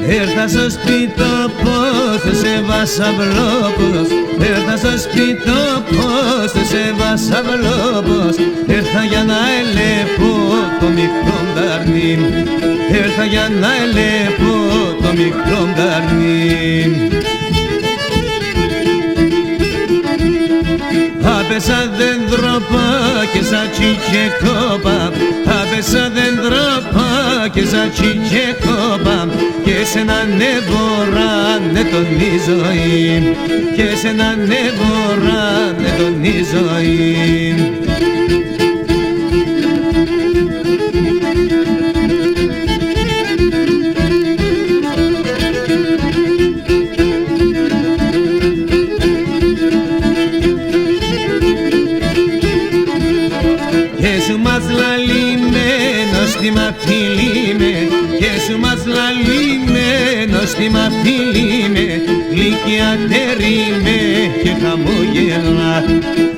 Έρθα στο σπιτόπος, το σε βασαυλόπος. Έρθα στο σπιτόπος, το σε βασαυλόπος. Έρθα για να ελέπω το μικρό νταρνί. Έρθα για να ελέπω το μικρό νταρνί. Άπεσα δέντροπα και σαν τσιτσεκόπα. Άπεσα δέντροπα και σαν τσιτσεκόπα. Και σε έναν εβοράνε τον η ζωή. Και σε έναν εβοράνε τον η ζωή. Και σου μας λαλημένος στη μαφίλη με. Και σου μας λαλημένος στη μαφίλη με. Γλυκιά τέρι με και χαμόγελα.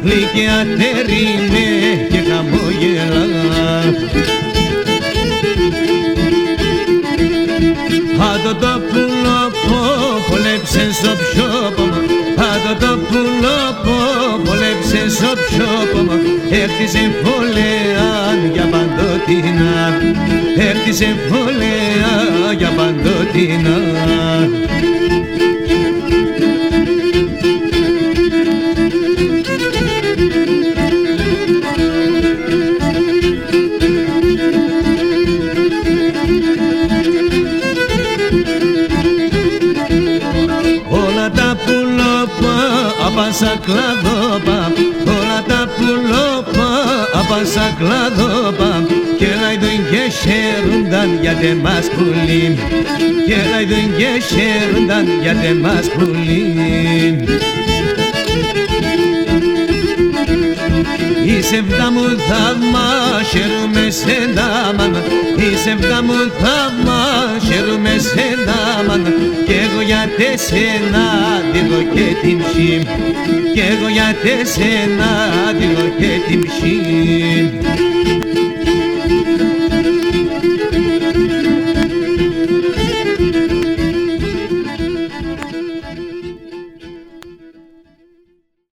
Γλυκιά τέρι με και χαμόγελα. Άντω το πουλό πω χολέψε στο πιόπωμα. Άντω το πουλό πω χολέψε στο πιόπωμα. Έρθισε φωλεάν για παντοτινά. Έρθισε φωλεάν για παντοτινά. Όλα τα πουλόπα απάσα κλαδόπα. Όλα τα πουλόπα απάσα κλαδόπα. Και λαϊδούν και χαίρονταν για τε μας πουλί. Και λαϊδούν και χαίρονταν για τε μας πουλί. Η σεβδά μου θαύμα, χαίρομαι σε δάμαν. Η σεβδά μου θαύμα, χαίρομαι σε δάμαν. Κι εγώ για τεσένα δίνω και την ψή. Κι εγώ για τεσένα δίνω και την ψή.